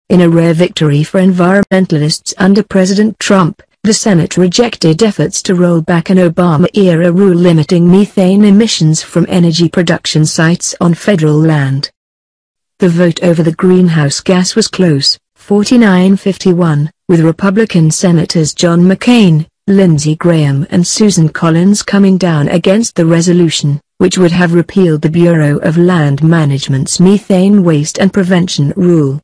In a rare victory for environmentalists under President Trump, the Senate rejected efforts to roll back an Obama-era rule limiting methane emissions from energy production sites on federal land. The vote over the greenhouse gas was close, 49-51, with Republican Senators John McCain, Lindsey Graham and Susan Collins coming down against the resolution, which would have repealed the Bureau of Land Management's methane waste and prevention rule.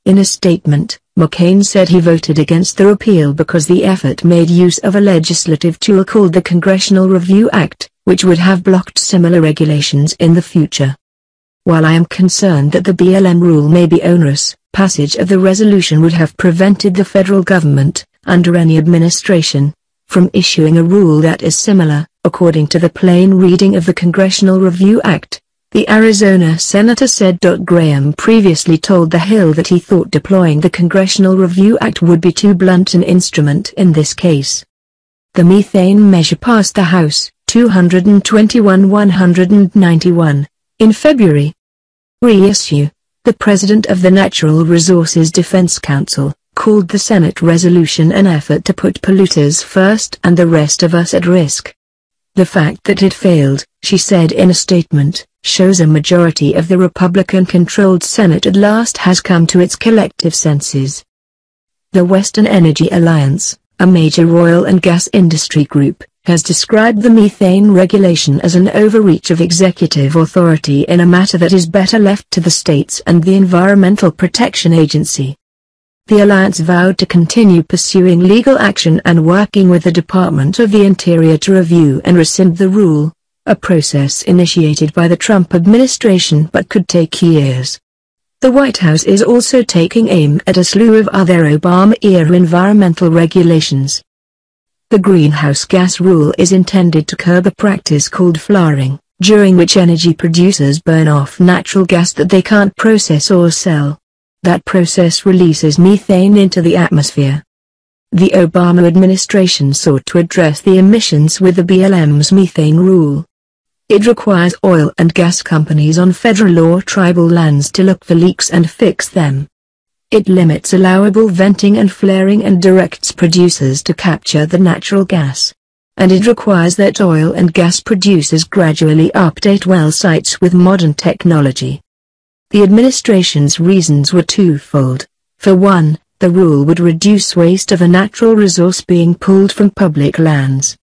In a statement, McCain said he voted against the repeal because the effort made use of a legislative tool called the Congressional Review Act, which would have blocked similar regulations in the future. While I am concerned that the BLM rule may be onerous, passage of the resolution would have prevented the federal government, under any administration, from issuing a rule that is similar, according to the plain reading of the Congressional Review Act. The Arizona Senator said.Graham previously told The Hill that he thought deploying the Congressional Review Act would be too blunt an instrument in this case. The methane measure passed the House, 221-191, in February. Reissue. The President of the Natural Resources Defense Council called the Senate resolution an effort to put polluters first and the rest of us at risk. The fact that it failed, she said in a statement, shows a majority of the Republican-controlled Senate at last has come to its collective senses. The Western Energy Alliance, a major oil and gas industry group, has described the methane regulation as an overreach of executive authority in a matter that is better left to the states and the Environmental Protection Agency. The alliance vowed to continue pursuing legal action and working with the Department of the Interior to review and rescind the rule, a process initiated by the Trump administration but could take years. The White House is also taking aim at a slew of other Obama-era environmental regulations. The greenhouse gas rule is intended to curb a practice called flaring, during which energy producers burn off natural gas that they can't process or sell. That process releases methane into the atmosphere. The Obama administration sought to address the emissions with the BLM's methane rule. It requires oil and gas companies on federal or tribal lands to look for leaks and fix them. It limits allowable venting and flaring and directs producers to capture the natural gas. And it requires that oil and gas producers gradually update well sites with modern technology. The administration's reasons were twofold. For one, the rule would reduce waste of a natural resource being pulled from public lands.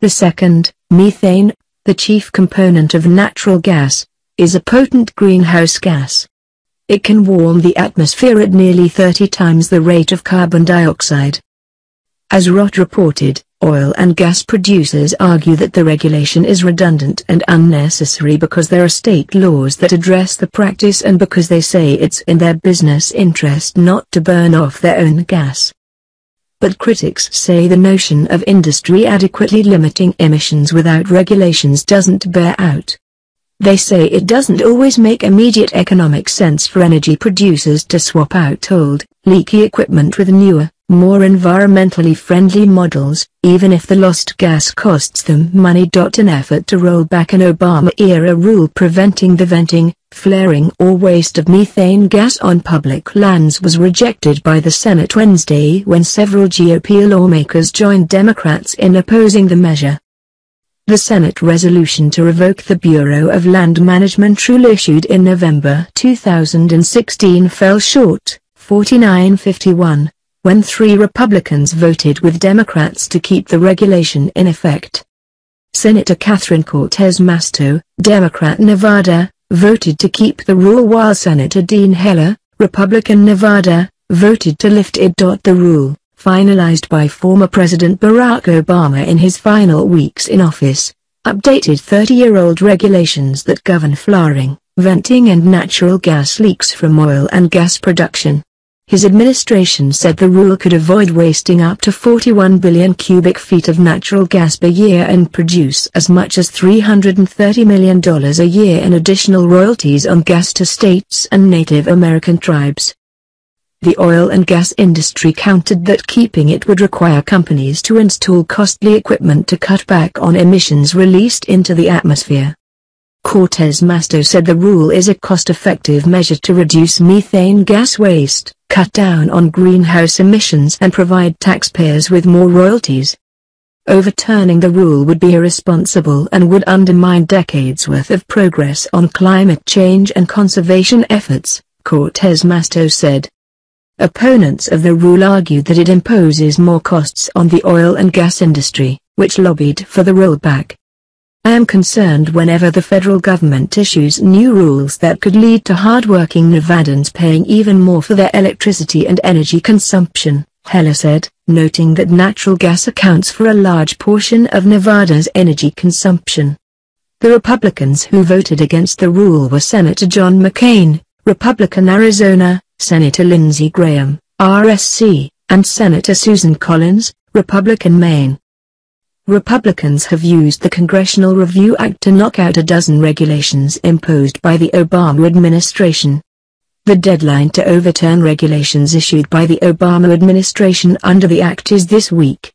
The second, methane, the chief component of natural gas, is a potent greenhouse gas. It can warm the atmosphere at nearly 30 times the rate of carbon dioxide. As Rott reported, oil and gas producers argue that the regulation is redundant and unnecessary because there are state laws that address the practice and because they say it's in their business interest not to burn off their own gas. But critics say the notion of industry adequately limiting emissions without regulations doesn't bear out. They say it doesn't always make immediate economic sense for energy producers to swap out old, leaky equipment with newer, more environmentally friendly models, even if the lost gas costs them money. An effort to roll back an Obama-era rule preventing the venting, flaring or waste of methane gas on public lands was rejected by the Senate Wednesday when several GOP lawmakers joined Democrats in opposing the measure. The Senate resolution to revoke the Bureau of Land Management rule issued in November 2016 fell short, 49-51, when 3 Republicans voted with Democrats to keep the regulation in effect. Senator Catherine Cortez Masto, Democrat Nevada, voted to keep the rule while Senator Dean Heller, Republican Nevada, voted to lift it. The rule, finalized by former President Barack Obama in his final weeks in office, updated 30-year-old regulations that govern flaring, venting and natural gas leaks from oil and gas production. His administration said the rule could avoid wasting up to 41 billion cubic feet of natural gas per year and produce as much as $330 million a year in additional royalties on gas to states and Native American tribes. The oil and gas industry countered that keeping it would require companies to install costly equipment to cut back on emissions released into the atmosphere. Cortez Masto said the rule is a cost-effective measure to reduce methane gas waste, cut down on greenhouse emissions and provide taxpayers with more royalties. Overturning the rule would be irresponsible and would undermine decades' worth of progress on climate change and conservation efforts, Cortez Masto said. Opponents of the rule argued that it imposes more costs on the oil and gas industry, which lobbied for the rollback. I am concerned whenever the federal government issues new rules that could lead to hard-working Nevadans paying even more for their electricity and energy consumption, Heller said, noting that natural gas accounts for a large portion of Nevada's energy consumption. The Republicans who voted against the rule were Senator John McCain, Republican Arizona, Senator Lindsey Graham, RSC, and Senator Susan Collins, Republican Maine. Republicans have used the Congressional Review Act to knock out a dozen regulations imposed by the Obama administration. The deadline to overturn regulations issued by the Obama administration under the act is this week.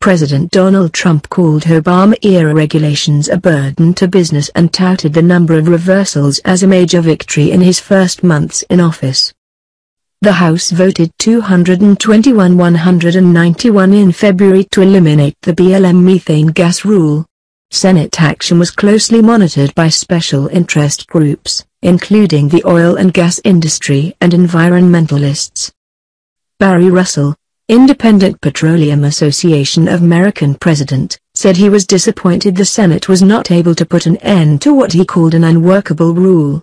President Donald Trump called Obama-era regulations a burden to business and touted the number of reversals as a major victory in his first months in office. The House voted 221-191 in February to eliminate the BLM methane gas rule. Senate action was closely monitored by special interest groups, including the oil and gas industry and environmentalists. Barry Russell, Independent Petroleum Association of American president, said he was disappointed the Senate was not able to put an end to what he called an unworkable rule.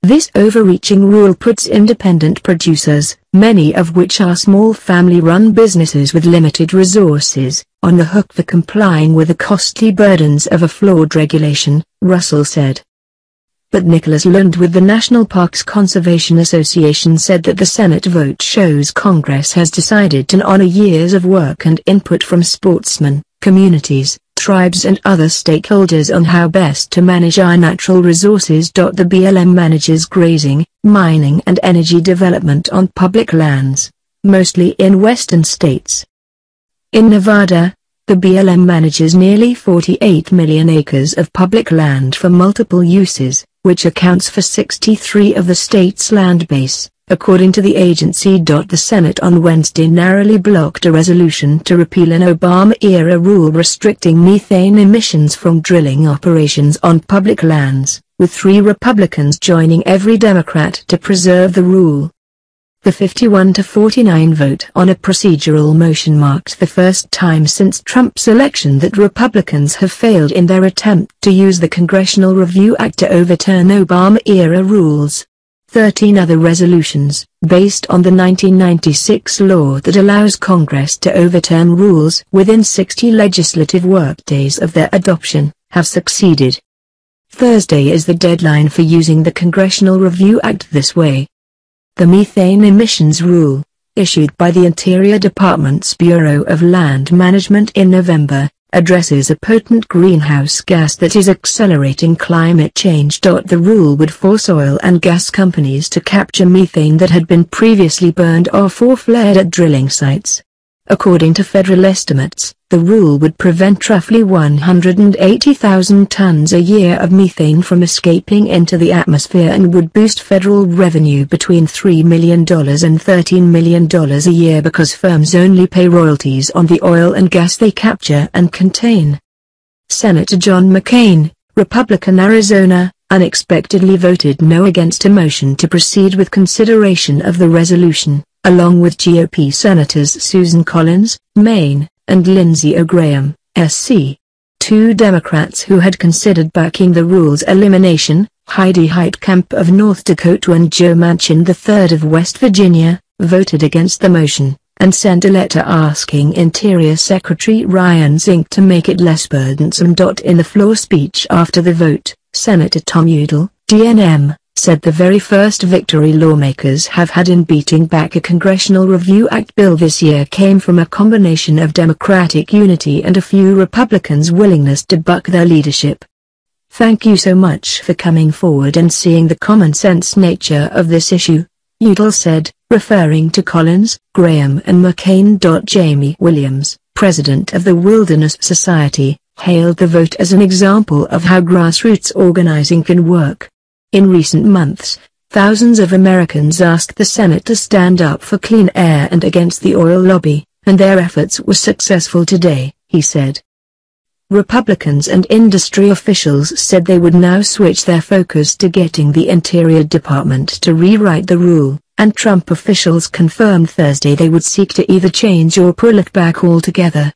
This overreaching rule puts independent producers, many of which are small family-run businesses with limited resources, on the hook for complying with the costly burdens of a flawed regulation, Russell said. But Nicholas Lund with the National Parks Conservation Association said that the Senate vote shows Congress has decided to honor years of work and input from sportsmen, communities, tribes and other stakeholders on how best to manage our natural resources. The BLM manages grazing, mining and energy development on public lands, mostly in western states. In Nevada, the BLM manages nearly 48 million acres of public land for multiple uses, which accounts for 63% of the state's land base, according to the agency. The Senate on Wednesday narrowly blocked a resolution to repeal an Obama-era rule restricting methane emissions from drilling operations on public lands, with 3 Republicans joining every Democrat to preserve the rule. The 51-49 vote on a procedural motion marked the first time since Trump's election that Republicans have failed in their attempt to use the Congressional Review Act to overturn Obama-era rules. 13 other resolutions, based on the 1996 law that allows Congress to overturn rules within 60 legislative workdays of their adoption, have succeeded. Thursday is the deadline for using the Congressional Review Act this way. The methane emissions rule, issued by the Interior Department's Bureau of Land Management in November, addresses a potent greenhouse gas that is accelerating climate change. The rule would force oil and gas companies to capture methane that had been previously burned off or flared at drilling sites. According to federal estimates, the rule would prevent roughly 180,000 tons a year of methane from escaping into the atmosphere and would boost federal revenue between $3 million and $13 million a year because firms only pay royalties on the oil and gas they capture and contain. Senator John McCain, Republican Arizona, unexpectedly voted no against a motion to proceed with consideration of the resolution, along with GOP Senators Susan Collins, Maine, and Lindsey Graham, SC. 2 Democrats who had considered backing the rule's elimination, Heidi Heitkamp of North Dakota and Joe Manchin III of West Virginia, voted against the motion, and sent a letter asking Interior Secretary Ryan Zink to make it less burdensome. In the floor speech after the vote, Senator Tom Udall, DNM, said the very first victory lawmakers have had in beating back a Congressional Review Act bill this year came from a combination of Democratic unity and a few Republicans' willingness to buck their leadership. "Thank you so much for coming forward and seeing the common sense nature of this issue," Udall said, referring to Collins, Graham and McCain. Jamie Williams, president of the Wilderness Society, hailed the vote as an example of how grassroots organizing can work. In recent months, thousands of Americans asked the Senate to stand up for clean air and against the oil lobby, and their efforts were successful today, he said. Republicans and industry officials said they would now switch their focus to getting the Interior Department to rewrite the rule, and Trump officials confirmed Thursday they would seek to either change or pull it back altogether.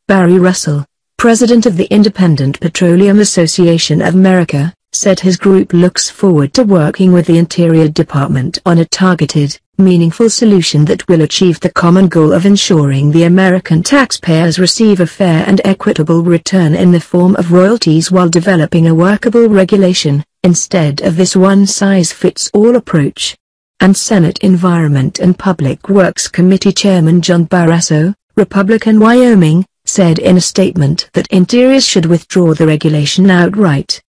Barry Russell, president of the Independent Petroleum Association of America, said his group looks forward to working with the Interior Department on a targeted, meaningful solution that will achieve the common goal of ensuring the American taxpayers receive a fair and equitable return in the form of royalties while developing a workable regulation, instead of this one-size-fits-all approach. And Senate Environment and Public Works Committee Chairman John Barrasso, Republican Wyoming, said in a statement that Interior should withdraw the regulation outright.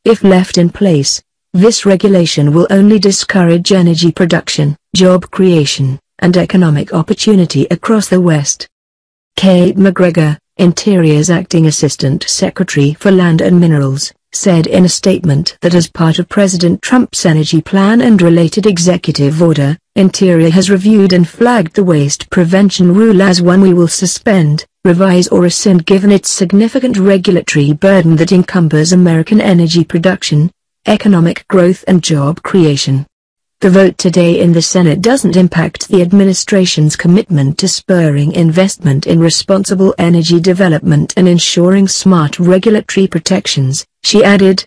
If left in place, this regulation will only discourage energy production, job creation, and economic opportunity across the West. Kay McGregor, Interior's acting Assistant Secretary for Land and Minerals, said in a statement that as part of President Trump's energy plan and related executive order, Interior has reviewed and flagged the waste prevention rule as one we will suspend, revise or rescind given its significant regulatory burden that encumbers American energy production, economic growth and job creation. The vote today in the Senate doesn't impact the administration's commitment to spurring investment in responsible energy development and ensuring smart regulatory protections, she added.